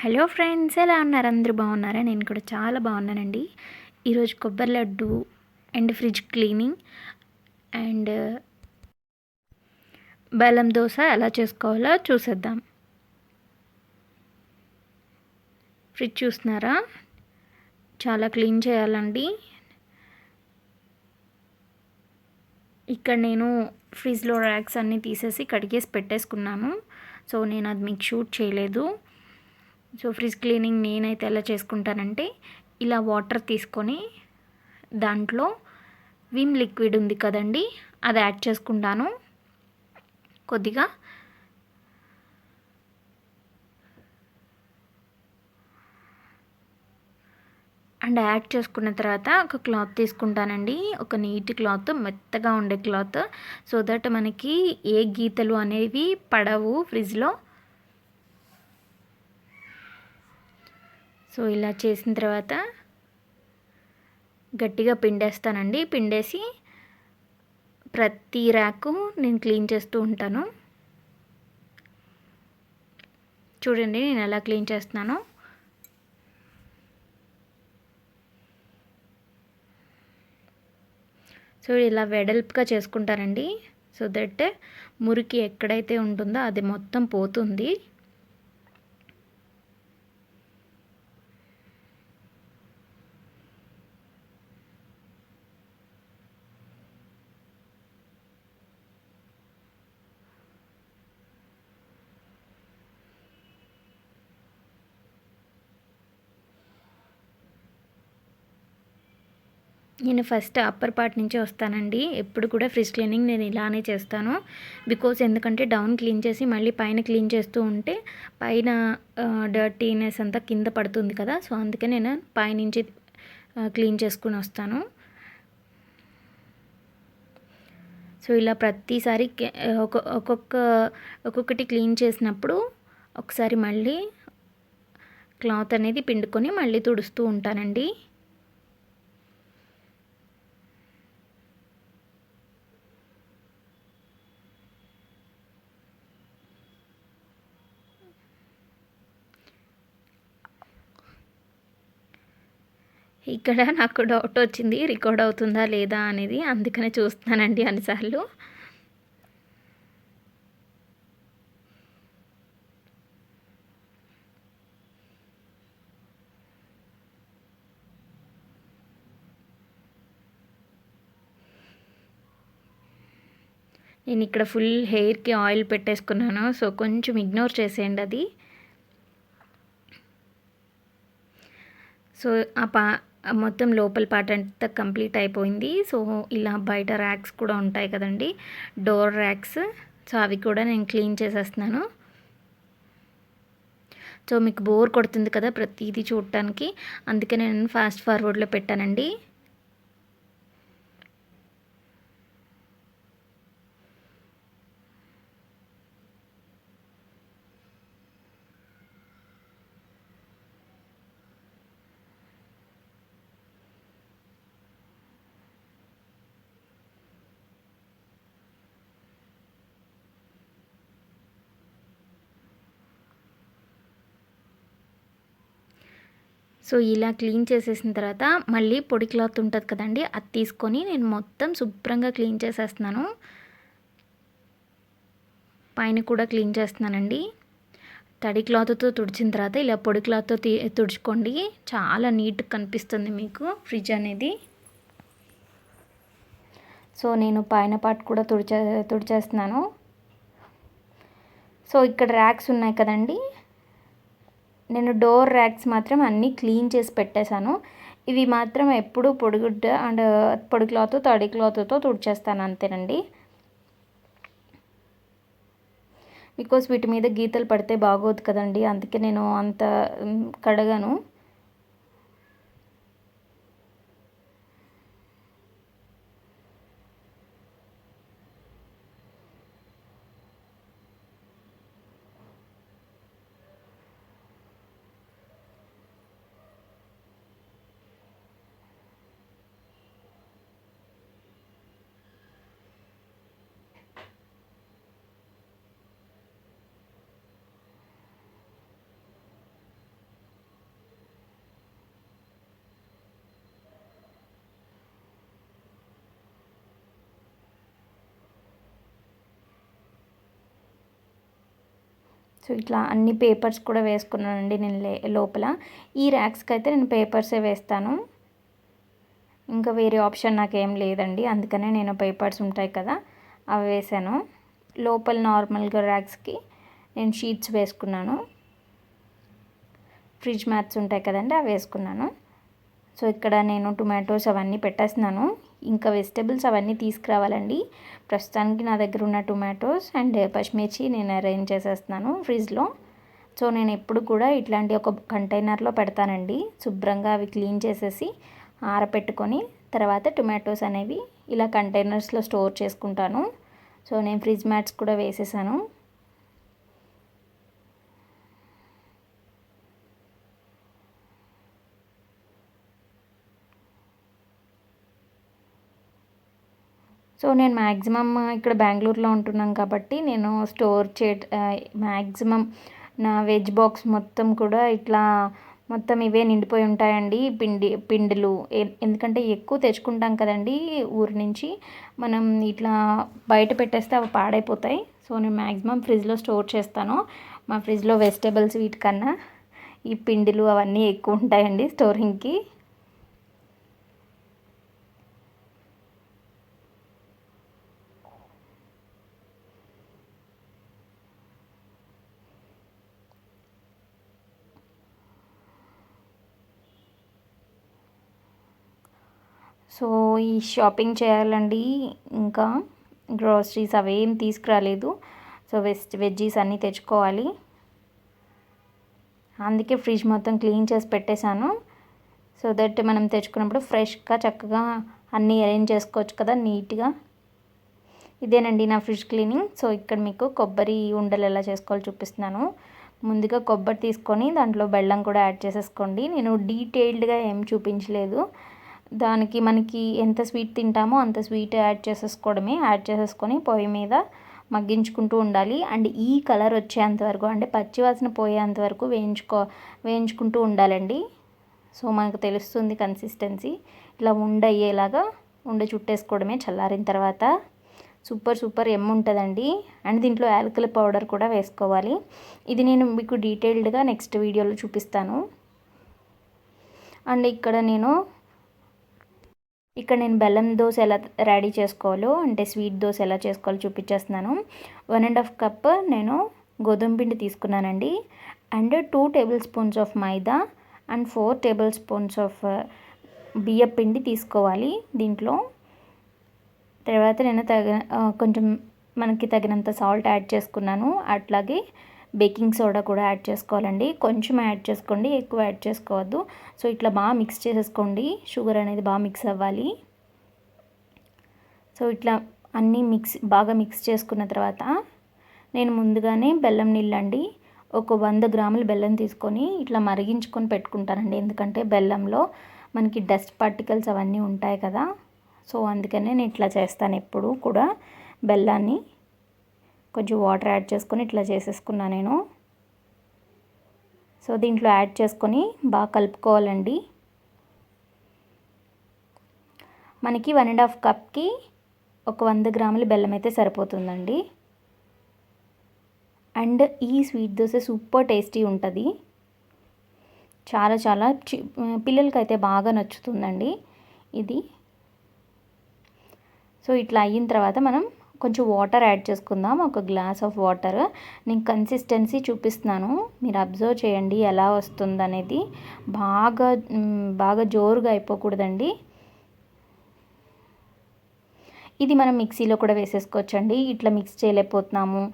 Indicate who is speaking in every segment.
Speaker 1: Hello friends, ఎలా ఉన్నారు? అందరూ బాగున్నారా? నేను కూడా చాలా బాగున్నానండి. ఈరోజు కొబ్బరి laddu and fridge cleaning and బెల్లం దోశ ఎలా చేసుకోవాలో చూసేద్దాం. ఫ్రిడ్జ్ చూస్తున్నారా? చాలా క్లీన్ చేయాలండి. ఇక్కడ నేను ఫ్రిడ్జ్లో ర్యాక్స్ అన్నీ తీసేసి కడిగేసి పెట్టేసుకున్నాను. సో నేను అది మీకు షూట్ చేయలేదు. సో ఫ్రిడ్జ్ క్లీనింగ్ నేనైతే ఎలా చేసుకుంటానంటే, ఇలా వాటర్ తీసుకొని దాంట్లో విమ్ లిక్విడ్ ఉంది కదండి, అది యాడ్ చేసుకుంటాను కొద్దిగా. అండ్ యాడ్ చేసుకున్న తర్వాత ఒక క్లాత్ తీసుకుంటానండి, ఒక నీట్ క్లాత్, మెత్తగా ఉండే క్లాత్, సో దట్ మనకి ఏ గీతలు అనేవి పడవు ఫ్రిడ్జ్లో. సో ఇలా చేసిన తర్వాత గట్టిగా పిండేస్తానండి. పిండేసి ప్రతి ర్యాకు నేను క్లీన్ చేస్తూ ఉంటాను. చూడండి నేను ఎలా క్లీన్ చేస్తున్నానో. సో ఇలా వెడల్పుగా చేసుకుంటారండి, సో దట్ మురికి ఎక్కడైతే ఉంటుందో అది మొత్తం పోతుంది. నేను ఫస్ట్ అప్పర్ పార్ట్ నుంచి వస్తానండి. ఎప్పుడు కూడా ఫ్రిడ్జ్ క్లీనింగ్ నేను ఇలానే చేస్తాను. బికాజ్ ఎందుకంటే డౌన్ క్లీన్ చేసి మళ్ళీ పైన క్లీన్ చేస్తూ ఉంటే పైన డర్టీనెస్ అంతా కింద పడుతుంది కదా. సో అందుకే నేను పైనుంచి క్లీన్ చేసుకుని వస్తాను. సో ఇలా ప్రతిసారి ఒక్కొక్కటి క్లీన్ చేసినప్పుడు ఒకసారి మళ్ళీ క్లాత్ అనేది పిండుకొని మళ్ళీ తుడుస్తూ ఉంటానండి. ఇక్కడ నాకు డౌట్ వచ్చింది, రికార్డ్ అవుతుందా లేదా అనేది, అందుకనే చూస్తున్నానండి అన్నిసార్లు. నేను ఇక్కడ ఫుల్ హెయిర్కి ఆయిల్ పెట్టేసుకున్నాను, సో కొంచెం ఇగ్నోర్ చేసేయండి అది. సో మొత్తం లోపల పార్ట్ అంతా కంప్లీట్ అయిపోయింది. సో ఇలా బయట ర్యాక్స్ కూడా ఉంటాయి కదండి, డోర్ ర్యాక్స్, సో అవి కూడా నేను క్లీన్ చేసేస్తున్నాను. సో మీకు బోర్ కొడుతుంది కదా ప్రతిదీ చూడటానికి, అందుకే నేను ఫాస్ట్ ఫార్వర్డ్లో పెట్టానండి. సో ఇలా క్లీన్ చేసేసిన తర్వాత మళ్ళీ పొడి క్లాత్ ఉంటుంది కదండి, అది తీసుకొని నేను మొత్తం శుభ్రంగా క్లీన్ చేసేస్తున్నాను. పైన కూడా క్లీన్ చేస్తున్నానండి. తడి క్లాత్తో తుడిచిన తర్వాత ఇలా పొడి క్లాత్తో తుడుచుకోండి, చాలా నీట్గా కనిపిస్తుంది మీకు ఫ్రిడ్జ్ అనేది. సో నేను పైన పార్ట్ కూడా తుడిచేస్తున్నాను. సో ఇక్కడ ర్యాక్స్ ఉన్నాయి కదండి, నేను డోర్ ర్యాక్స్ మాత్రం అన్నీ క్లీన్ చేసి పెట్టేశాను. ఇవి మాత్రం ఎప్పుడు పొడిగుడ్డ అండ్ పొడి క్లాత్, తడి క్లాత్తో తుడిచేస్తాను అంతేనండి. బికాస్ వీటి మీద గీతలు పడితే బాగోదు కదండి, అందుకే నేను అంత కడగాను. సో ఇట్లా అన్ని పేపర్స్ కూడా వేసుకున్నానండి నేను లోపల. ఈ ర్యాక్స్కి అయితే నేను పేపర్సే వేస్తాను, ఇంకా వేరే ఆప్షన్ నాకేం లేదండి. అందుకనే నేను పేపర్స్ ఉంటాయి కదా అవి వేసాను. లోపల నార్మల్గా ర్యాక్స్కి నేను షీట్స్ వేసుకున్నాను, ఫ్రిడ్జ్ మ్యాట్స్ ఉంటాయి కదండి అవి వేసుకున్నాను. సో ఇక్కడ నేను టొమాటోస్ అవన్నీ పెట్టేస్తున్నాను, ఇంకా వెజిటేబుల్స్ అవన్నీ తీసుకురావాలండి. ప్రస్తుతానికి నా దగ్గర ఉన్న టొమాటోస్ అండ్ పచ్చిమిర్చి నేను అరేంజ్ చేసేస్తున్నాను ఫ్రిడ్జ్లో. సో నేను ఎప్పుడు కూడా ఇట్లాంటి ఒక కంటైనర్లో పెడతానండి, శుభ్రంగా అవి క్లీన్ చేసేసి ఆరపెట్టుకొని తర్వాత టొమాటోస్ అనేవి ఇలా కంటైనర్స్లో స్టోర్ చేసుకుంటాను. సో నేను ఫ్రిడ్జ్ మ్యాట్స్ కూడా వేసేసాను. సో నేను మ్యాక్సిమమ్ ఇక్కడ బెంగళూరులో ఉంటున్నాను కాబట్టి నేను స్టోర్ మ్యాక్సిమం నా వెజ్ బాక్స్ మొత్తం కూడా ఇట్లా మొత్తం ఇవే నిండిపోయి ఉంటాయండి, పిండిలు. ఎందుకంటే ఎక్కువ తెచ్చుకుంటాం కదండి ఊరి నుంచి, మనం ఇట్లా బయట పెట్టేస్తే అవి పాడైపోతాయి. సో నేను మ్యాక్సిమం ఫ్రిడ్జ్లో స్టోర్ చేస్తాను. మా ఫ్రిడ్జ్లో వెజిటేబుల్స్ వీటికన్నా ఈ పిండిలు అవన్నీ ఎక్కువ ఉంటాయండి స్టోరింగ్కి. సో ఈ షాపింగ్ చేయాలండి, ఇంకా గ్రోసరీస్ అవేం తీసుకురాలేదు. సో వెజ్జీస్ అన్నీ తెచ్చుకోవాలి, అందుకే ఫ్రిడ్జ్ మొత్తం క్లీన్ చేసి పెట్టేశాను. సో దట్ మనం తెచ్చుకున్నప్పుడు ఫ్రెష్గా చక్కగా అన్నీ అరేంజ్ చేసుకోవచ్చు కదా నీట్గా. ఇదేనండి నా ఫ్రిడ్జ్ క్లీనింగ్. సో ఇక్కడ మీకు కొబ్బరి ఉండలు ఎలా చేసుకోవాలో చూపిస్తున్నాను. ముందుగా కొబ్బరి తీసుకొని దాంట్లో బెల్లం కూడా యాడ్ చేసేసుకోండి. నేను డీటెయిల్డ్గా ఏం చూపించలేదు, దానికి మనకి ఎంత స్వీట్ తింటామో అంత స్వీట్ యాడ్ చేసేసుకొని పొయ్యి మీద మగ్గించుకుంటూ ఉండాలి. అండ్ ఈ కలర్ వచ్చేంత వరకు, అంటే పచ్చివాసన పోయేంత వరకు వేయించుకుంటూ ఉండాలండి. సో మనకు తెలుస్తుంది కన్సిస్టెన్సీ. ఇలా అయ్యేలాగా చుట్టేసుకోవడమే చల్లారిన తర్వాత. సూపర్ ఉంటుందండి. అండ్ దీంట్లో యాలకుల పౌడర్ కూడా వేసుకోవాలి. ఇది నేను మీకు డీటెయిల్డ్గా నెక్స్ట్ వీడియోలో చూపిస్తాను. అండ్ ఇక్కడ నేను బెల్లం దోశ ఎలా రెడీ చేసుకోవాలో, అంటే స్వీట్ దోశ ఎలా చేసుకోవాలో చూపించేస్తున్నాను. 1.5 కప్ నేను గోధుమ పిండి తీసుకున్నానండి. And 2 table spoons of maida and 4 table spoons of బియ్యం పిండి తీసుకోవాలి దీంట్లో. తర్వాత నేను కొంచెం మనకి తగినంత సాల్ట్ యాడ్ చేసుకున్నాను. అట్లాగే బేకింగ్ సోడా కూడా యాడ్ చేసుకోవాలండి. కొంచెం యాడ్ చేసుకోండి, ఎక్కువ యాడ్ చేసుకోవద్దు. సో ఇట్లా బాగా మిక్స్ చేసేసుకోండి, షుగర్ అనేది బాగా మిక్స్ అవ్వాలి. సో ఇట్లా అన్నీ బాగా మిక్స్ చేసుకున్న తర్వాత నేను ముందుగానే బెల్లం నీళ్ళండి ఒక 100 గ్రాముల బెల్లం తీసుకొని ఇట్లా మరిగించుకొని పెట్టుకుంటానండి. ఎందుకంటే బెల్లంలో మనకి డస్ట్ పార్టికల్స్ అవన్నీ ఉంటాయి కదా. సో అందుకనే నేను ఇట్లా చేస్తాను ఎప్పుడు కూడా. బెల్లాన్ని కొంచెం వాటర్ యాడ్ చేసుకొని ఇట్లా చేసేసుకున్నాను నేను. సో దీంట్లో యాడ్ చేసుకొని బాగా కలుపుకోవాలండి. మనకి 1.5 కప్కి ఒక 100 గ్రాముల బెల్లం అయితే సరిపోతుందండి. అండ్ ఈ స్వీట్ దోశ సూపర్ టేస్టీ ఉంటుంది, చాలా పిల్లలకైతే బాగా నచ్చుతుందండి ఇది. సో ఇట్లా అయిన తర్వాత మనం కొంచెం వాటర్ యాడ్ చేసుకుందాం, ఒక గ్లాస్ ఆఫ్ వాటర్. నేను కన్సిస్టెన్సీ చూపిస్తున్నాను, మీరు అబ్జర్వ్ చేయండి ఎలా వస్తుంది అనేది. బాగా జోరుగా అయిపోకూడదండి. ఇది మనం మిక్సీలో కూడా వేసేసుకోవచ్చండి. ఇట్లా మిక్స్ చేయలేకపోతున్నాము,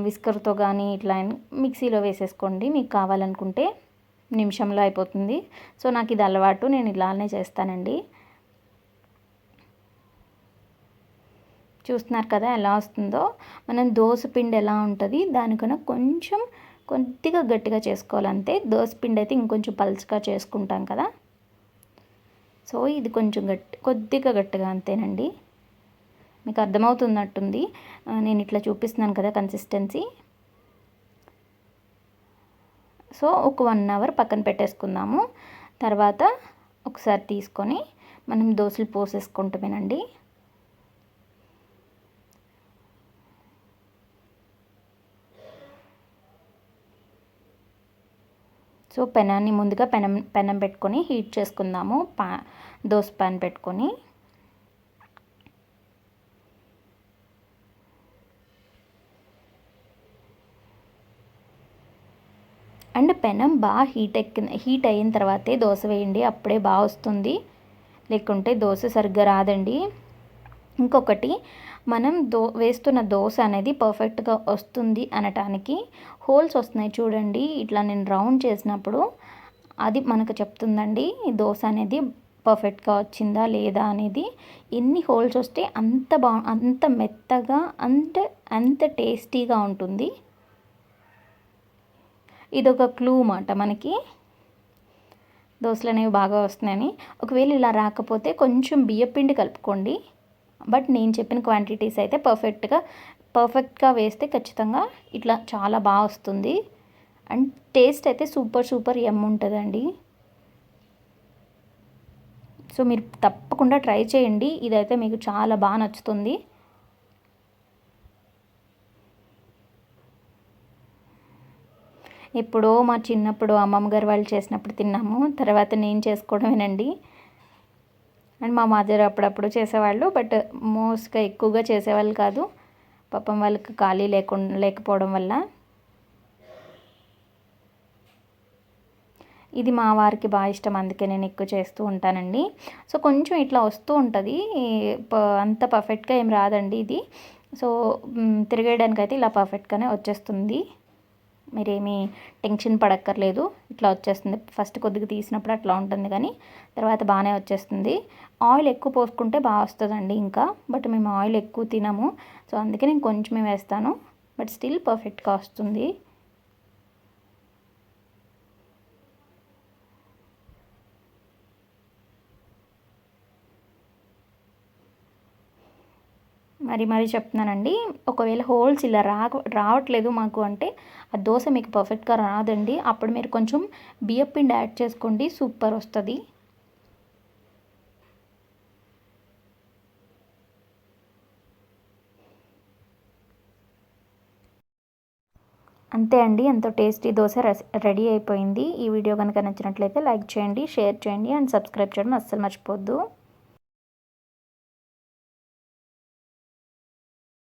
Speaker 1: విస్కర్తో కానీ ఇట్లా మిక్సీలో వేసేసుకోండి మీకు కావాలనుకుంటే, నిమిషంలో అయిపోతుంది. సో నాకు ఇది అలవాటు, నేను ఇలానే చేస్తానండి. చూస్తున్నారు కదా ఎలా వస్తుందో. మనం దోశ పిండి ఎలా ఉంటుంది దానికన్నా కొద్దిగా గట్టిగా చేసుకోవాలంతే. దోశ పిండి అయితే ఇంకొంచెం పల్చగా చేసుకుంటాం కదా. సో ఇది కొంచెం కొద్దిగా గట్టిగా అంతేనండి. మీకు అర్థమవుతున్నట్టుంది, నేను ఇట్లా చూపిస్తున్నాను కదా కన్సిస్టెన్సీ. సో ఒక 1 అవర్ పక్కన పెట్టేసుకుందాము. తర్వాత ఒకసారి తీసుకొని మనం దోశలు పోసేసుకుంటామేనండి. సో పెనాన్ని ముందుగా పెనం పెట్టుకొని హీట్ చేసుకుందాము. దోస పాన్ పెట్టుకొని అండ్ పెనం బాగా హీట్ అయిన తర్వాతే దోశ వేయండి, అప్పుడే బాగా వస్తుంది, లేకుంటే దోశ సరిగ్గా రాదండి. ఇంకొకటి, మనం వేస్తున్న దోశ అనేది పర్ఫెక్ట్గా వస్తుంది అనటానికి హోల్స్ వస్తున్నాయి చూడండి, ఇట్లా నేను రౌండ్ చేసినప్పుడు అది మనకు చెప్తుందండి ఈ దోశ అనేది పర్ఫెక్ట్గా వచ్చిందా లేదా అనేది. ఎన్ని హోల్స్ వస్తే అంత మెత్తగా అంత టేస్టీగా ఉంటుంది. ఇదొక క్లూ మాట మనకి దోశలు అనేవి బాగా వస్తున్నాయని. ఒకవేళ ఇలా రాకపోతే కొంచెం బియ్యపిండి కలుపుకోండి. బట్ నేను చెప్పిన క్వాంటిటీస్ అయితే పర్ఫెక్ట్గా వేస్తే ఖచ్చితంగా ఇట్లా చాలా బాగా వస్తుంది. అండ్ టేస్ట్ అయితే సూపర్ యమ్ ఉంటుందండి. సో మీరు తప్పకుండా ట్రై చేయండి, ఇదైతే మీకు చాలా బాగా నచ్చుతుంది. ఎప్పుడో మా చిన్నప్పుడు అమ్మమ్మ గారు వాళ్ళు చేసినప్పుడు తిన్నాము, తర్వాత నేను చేసుకోవడమేనండి. అండ్ మా మదర్ అప్పుడప్పుడు చేసేవాళ్ళు, బట్ మోస్ట్గా ఎక్కువగా చేసేవాళ్ళు కాదు, పాపం వాళ్ళకి ఖాళీ లేకపోవడం వల్ల. ఇది మా వారికి బాగా ఇష్టం, అందుకే నేను ఎక్కువ చేస్తూ ఉంటానండి. సో కొంచెం ఇట్లా వస్తూ ఉంటుంది, అంత పర్ఫెక్ట్గా ఏం రాదండి ఇది. సో తిరగేయడానికి అయితే ఇలా పర్ఫెక్ట్గానే వచ్చేస్తుంది, మీరేమీ టెన్షన్ పడక్కర్లేదు, ఇట్లా వచ్చేస్తుంది. ఫస్ట్ కొద్దిగా తీసినప్పుడు అట్లా ఉంటుంది, కానీ తర్వాత బాగానే వచ్చేస్తుంది. ఆయిల్ ఎక్కువ పోసుకుంటే బాగా వస్తుందండి ఇంకా, బట్ మేము ఆయిల్ ఎక్కువ తినము, సో అందుకే నేను కొంచెమే వేస్తాను, బట్ స్టిల్ పర్ఫెక్ట్గా వస్తుంది. మరి చెప్తున్నానండి, ఒకవేళ హోల్స్ ఇలా రావట్లేదు మాకు అంటే ఆ దోశ మీకు పర్ఫెక్ట్గా రాదండి. అప్పుడు మీరు కొంచెం బియ్యపిండి యాడ్ చేసుకోండి, సూపర్ వస్తుంది. అంతే అండి, ఎంతో టేస్టీ దోశ రెడీ అయిపోయింది. ఈ వీడియో కనుక నచ్చినట్లయితే లైక్ చేయండి, షేర్ చేయండి అండ్ సబ్స్క్రైబ్ చేయడం అస్సలు మర్చిపోవద్దు.